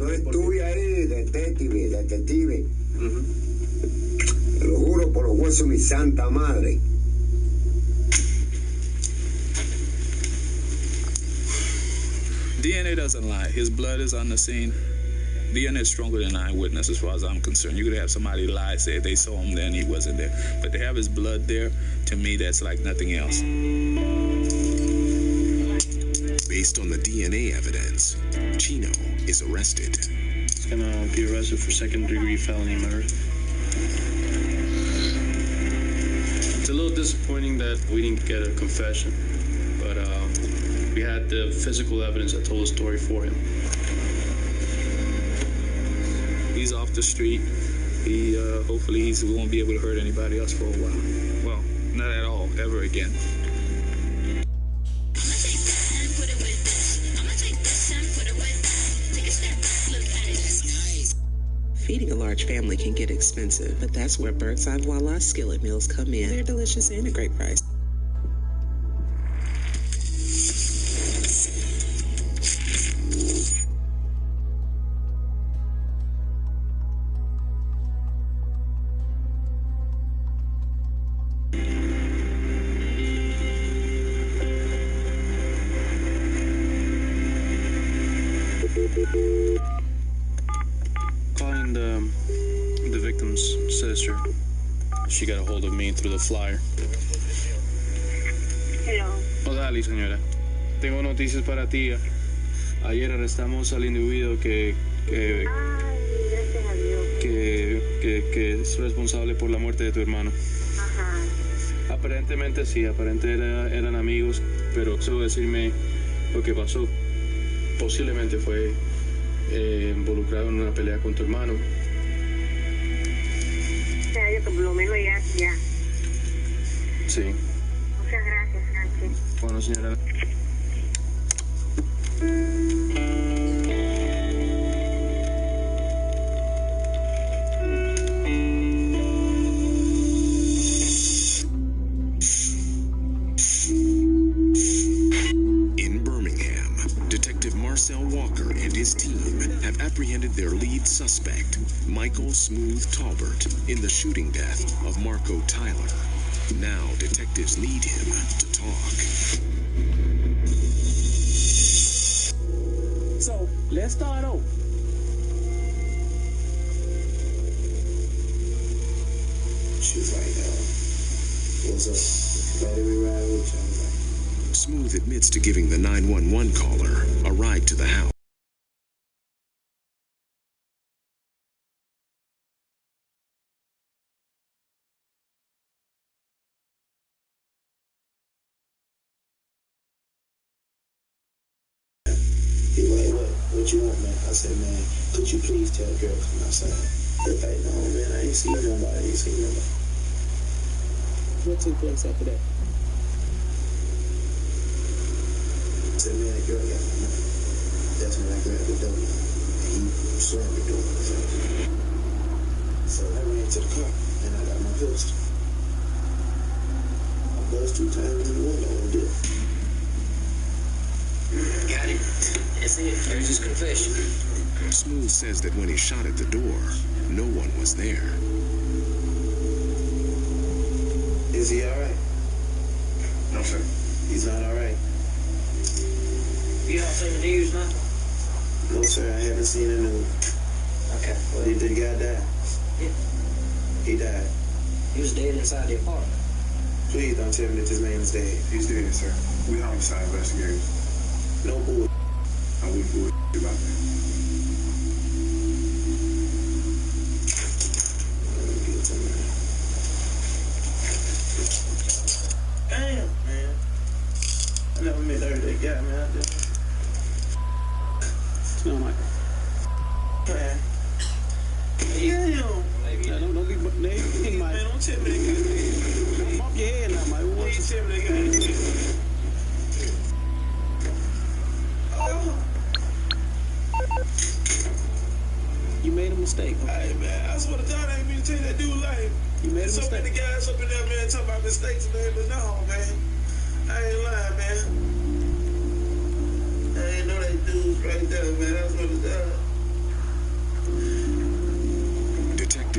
No estuve ahí, detective. Te lo juro por los huesos de mi santa madre. DNA doesn't lie. His blood is on the scene. DNA is stronger than eyewitness as far as I'm concerned. You could have somebody lie, say they saw him there and he wasn't there. But to have his blood there, to me, that's like nothing else. Based on the DNA evidence, Chino is arrested. He's gonna be arrested for second-degree felony murder. It's a little disappointing that we didn't get a confession, but we had the physical evidence that told a story for him. He's off the street. Hopefully he won't be able to hurt anybody else for a while. Well, not at all, ever again. Feeding a large family can get expensive, but that's where Berkside Voila skillet meals come in. They're delicious and a great price. Calling the victim's sister. She got a hold of me through the flyer. Hello. Hola, Ali, señora. Tengo noticias para ti. Ayer arrestamos al individuo que Ay, gracias a Dios. que es responsable por la muerte de tu hermano. Ajá. Aparentemente sí, eran amigos, pero solo decirme lo que pasó. Posiblemente fue involucrado en una pelea con tu hermano. O sea, yo por lo menos ya. Sí. Muchas gracias, Sánchez. Bueno, señora. Marcel Walker and his team have apprehended their lead suspect, Michael Smooth Talbert, in the shooting death of Marco Tyler. Now detectives need him to talk. So, let's start over. She was like, what's up? Glad to be riding with you. Smooth admits to giving the 911 caller a ride to the house. He like, what you want, man? I said, man, could you please tell the girl come outside? They're like, no, man, I ain't seen nobody. What took place after that? I said, man, the girl got my number. That's when I grabbed the door, and he slammed the door in his face. So I ran to the car, and I got my pistol. I buzzed 2 times in the window and did. Got it. That's it. There's his confession. Smooth says that when he shot at the door, no one was there. Is he all right? No, sir. He's not all right. You don't see the news now? No, sir, I haven't seen the news. Okay. Well, Did the guy die? Yeah. He died. He was dead inside the apartment. Please don't tell me that his name is Dave. He's dead, sir. We homicide investigators. No bull. I wouldn't bull about that. Damn, man. I never met that guy, man, out there. No, Michael. Man. Damn. Don't be Mike. Man, don't tell me that guy. Don't bump your head now, Mike. What Please you tell me that guy. You made a mistake. Hey, man, I swear to God, I ain't mean to tell that dude like You made a so mistake. many guys up in there, man, talking about mistakes, man, but no, man. I ain't lying, man. I ain't know that dude right there, man. I swear to God.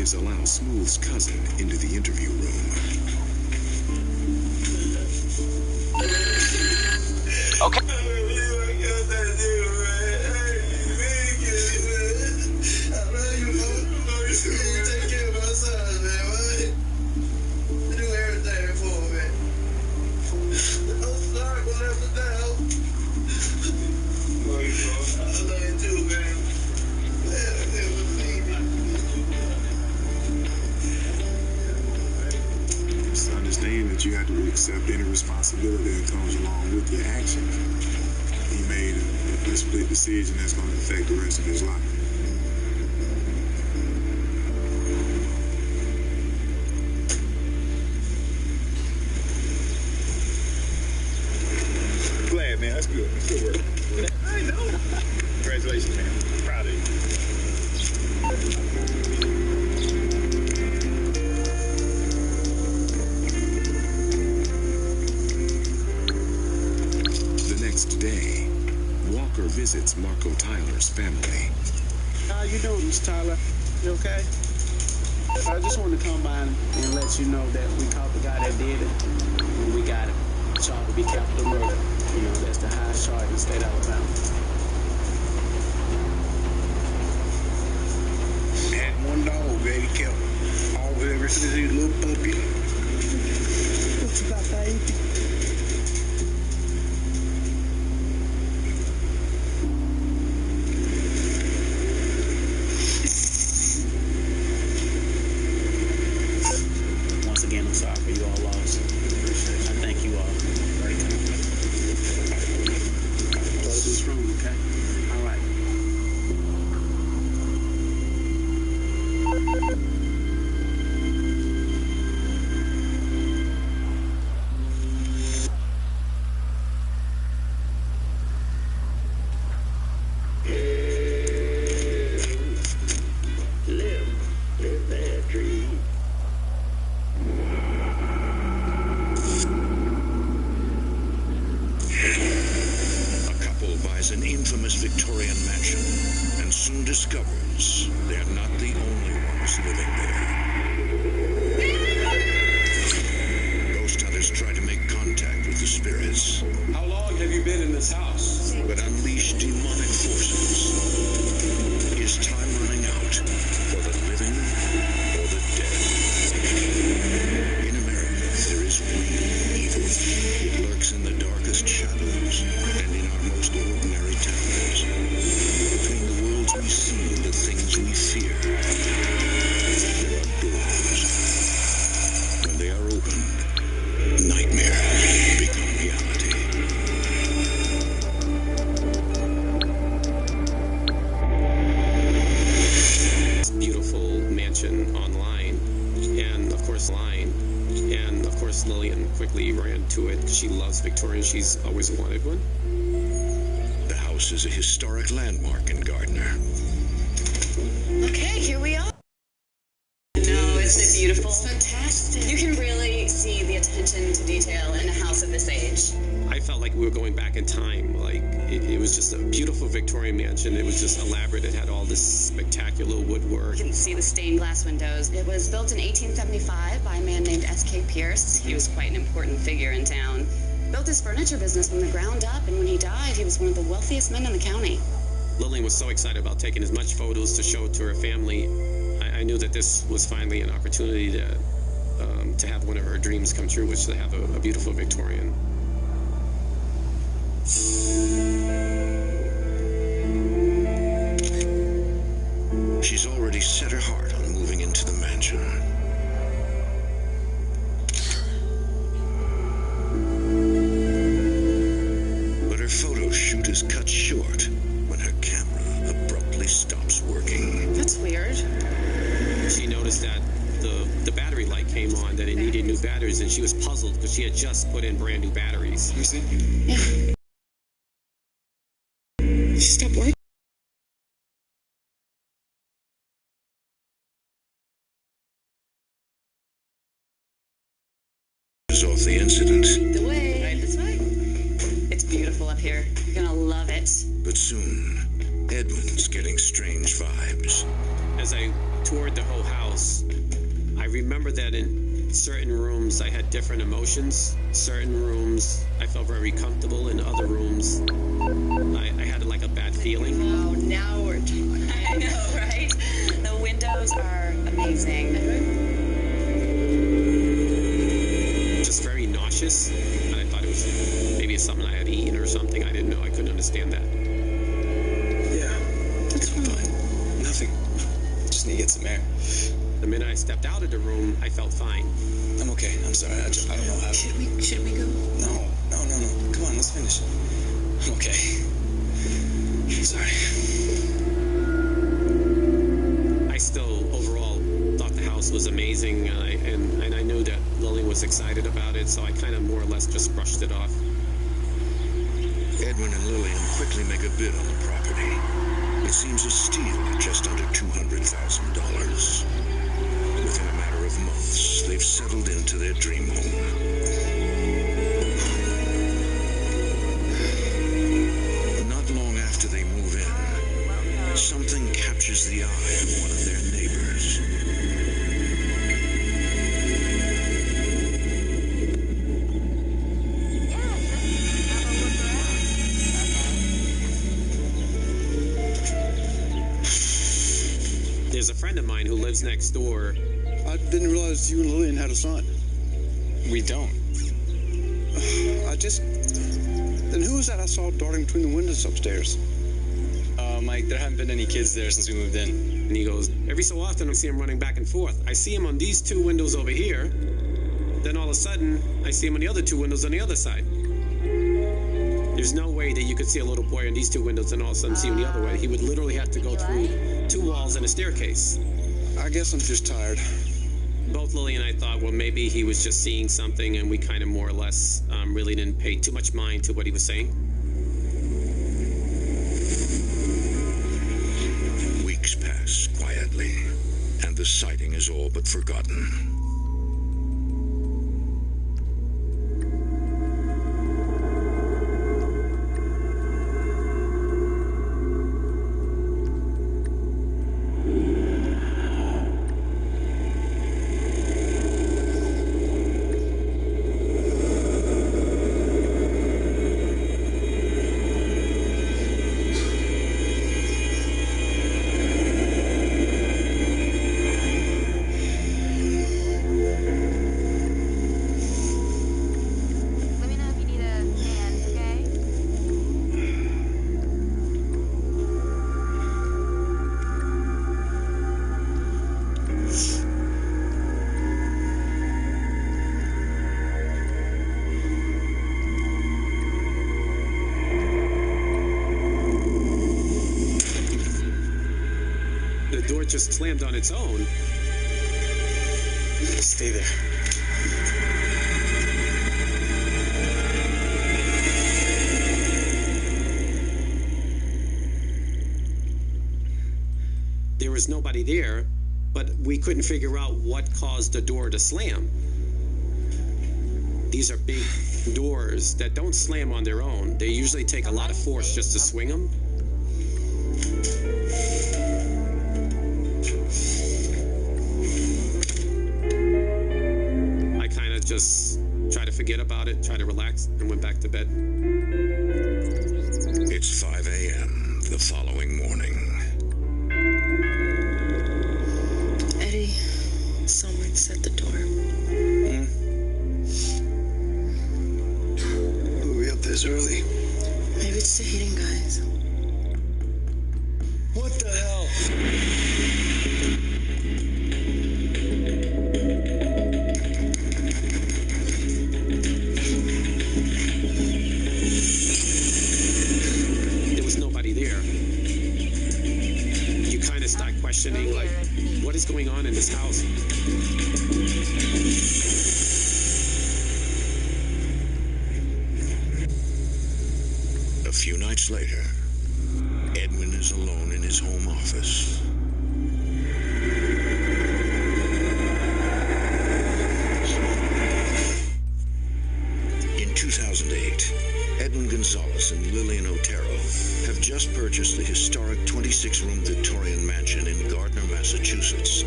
detectives allow Smooth's cousin into the interview room. Okay. Understand that you have to accept any responsibility that comes along with your actions. He made a split decision that's going to affect the rest of his life. Glad, man. That's good. That's good work. I know. Congratulations, man. Proud of you. Next day, Walker visits Marco Tyler's family. How you doing, Mr. Tyler? You okay? I just wanted to come by and let you know that we caught the guy that did it, and we got him. Charged to be capital murder. You know, that's the highest charge in the state of Alabama. Had one dog that he kept all ever since he was a little puppy. What's about baby? Again, I'm sorry for you all lost. I thank you all. Very kind. Close this room, okay? All right. Live that dream. Buys an infamous Victorian mansion and soon discovers they're not the only ones living there. Ghost hunters try to make contact with the spirits. How long have you been in this house? But unleash demonic forces. Is time running out for the living or the dead? In America, there is real evil. It lurks in the darkest shadows and in our most ordinary towns. Between the worlds we see and the things we fear, there are doors. When they are opened, nightmares become reality. Beautiful mansion online, and of course Lillian quickly ran to it because she loves Victorian. She's always wanted one. The house is a historic landmark in Gardner. Okay, here we are. No, isn't it beautiful? It's fantastic. You can really see the attention to detail in a house of this age. I felt like we were going back in time. Like it was just a beautiful Victorian mansion. It was just elaborate. It had all this spectacular woodwork. You can see the stained glass windows. It was built in 1875 by a man named S.K. Pierce. He was quite an important figure in town. Built his furniture business from the ground up, and when he died, he was one of the wealthiest men in the county. Lillian was so excited about taking as much photos to show to her family. I knew that this was finally an opportunity to have one of her dreams come true, which is to have a beautiful Victorian. She's already set her heart on moving into the mansion. But her photo shoot is cut short when her camera abruptly stops working. That's weird. She noticed that the battery light came on, that it needed new batteries, and she was puzzled because she had just put in brand new batteries. You see? Yeah. Stop working. Off the incident. The way. Right this way. It's beautiful up here. You're gonna love it. But soon, Edwin's getting strange vibes. as I toured the whole house, I remember that in certain rooms I had different emotions. Certain rooms I felt very comfortable. In other rooms, I had like a bad feeling. Oh, now we're talking. I know, right? The windows are amazing. Just very nauseous. And I thought it was maybe something I had eaten or something. I didn't know. I couldn't understand that. What's wrong? Nothing. Just need to get some air. The minute I stepped out of the room, I felt fine. I'm okay. I'm sorry. I don't know how. Should we go? No. Come on, let's finish. I'm okay. Sorry. I still overall thought the house was amazing, and I knew that Lily was excited about it, so I kind of more or less just brushed it off. Edwin and Lillian quickly make a bid on the property. It seems a steal at just under $200,000. Within a matter of months, they've settled into their dream home. Not long after they move in, something captures the eye of one of their neighbors. There's a friend of mine who lives next door. I didn't realize you and Lillian had a son. We don't. Then who was that I saw darting between the windows upstairs? Mike, there haven't been any kids there since we moved in. And he goes, every so often I see him running back and forth. I see him on these two windows over here. Then all of a sudden, I see him on the other two windows on the other side. There's no way that you could see a little boy on these two windows and all of a sudden see him the other way. He would literally have to go through two walls and a staircase. I guess I'm just tired. Both Lily and I thought, well, maybe he was just seeing something, and we kind of more or less really didn't pay too much mind to what he was saying. Weeks pass quietly, and the sighting is all but forgotten. Just slammed on its own. Stay there. There was nobody there, but we couldn't figure out what caused the door to slam. These are big doors that don't slam on their own. They usually take a lot of force just to swing them. Just try to forget about it, try to relax, and went back to bed. It's 5 a.m. the following morning. Eddie, someone's at the door. Were we up this early? Maybe it's the heating guys. What the hell? Like, what is going on in this house? A few nights later, Edwin is alone in his home office. In 2008, Edwin Gonzalez and Lillian Otero have just purchased purchased the historic 26-room Victorian mansion in Gardner, Massachusetts.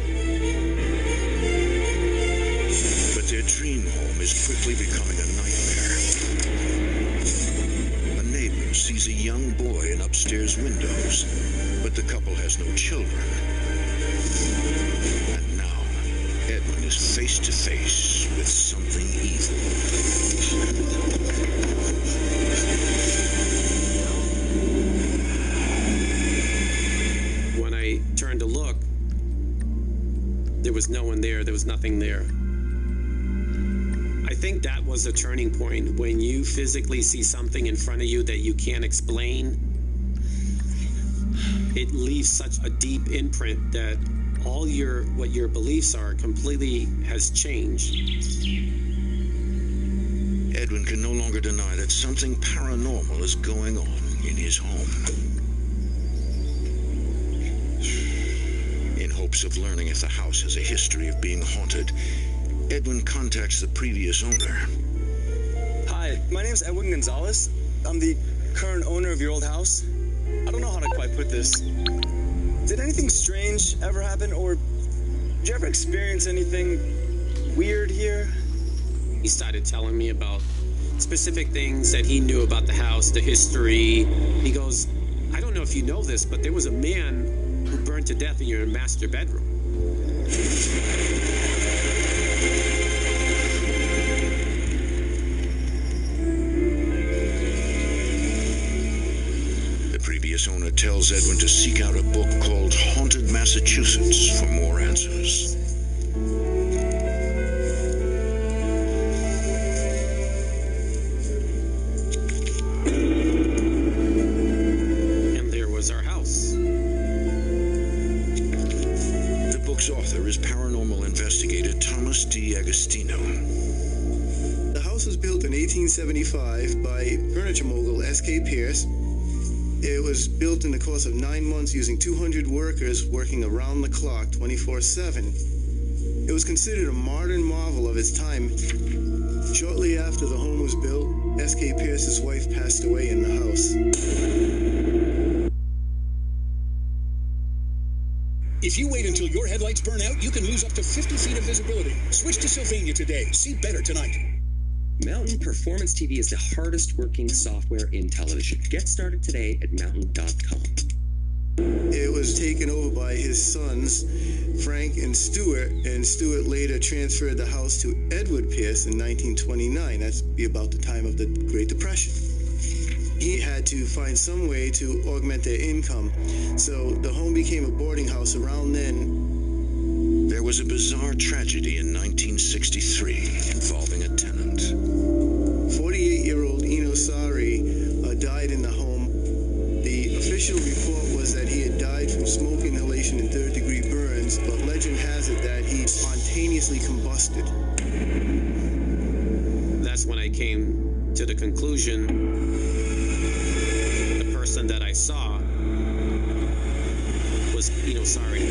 But their dream home is quickly becoming a nightmare. A neighbor sees a young boy in upstairs windows, but the couple has no children. And now, Edwin is face to face with something evil. When I turned to look, there was no one there. There was nothing there. I think that was a turning point when you physically see something in front of you that you can't explain. It leaves such a deep imprint that all what your beliefs are completely has changed. Edwin can no longer deny that something paranormal is going on in his home. In hopes of learning if the house has a history of being haunted, Edwin contacts the previous owner. Hi, my name's Edwin Gonzalez. I'm the current owner of your old house. I don't know how to quite put this. Did anything strange ever happen, or did you ever experience anything weird here? He started telling me about specific things that he knew about the house, the history. He goes, I don't know if you know this, but there was a man who burned to death in your master bedroom. The previous owner tells Edwin to seek out a book called Haunted Massachusetts for more answers. And there was our house. The book's author is paranormal investigator Thomas D. Agostino. The house was built in 1875 by furniture mogul S.K. Pierce. It was built in the course of 9 months using 200 workers working around the clock 24/7. It was considered a modern marvel of its time. Shortly after the home was built, S.K. Pierce's wife passed away in the house. If you wait until your headlights burn out, you can lose up to 50 feet of visibility. Switch to Sylvania today. See better tonight. Mountain Performance TV is the hardest working software in television. Get started today at mountain.com. It was taken over by his sons, Frank and Stuart later transferred the house to Edward Pierce in 1929. That's be about the time of the Great Depression. He had to find some way to augment their income, so the home became a boarding house around then. There was a bizarre tragedy in 1963 involving a tenant. 48-year-old Eno Sari died in the home. The official report was that he had died from smoke inhalation and third-degree burns, but legend has it that he spontaneously combusted. That's when I came to the conclusion the person that I saw was Eno Sari.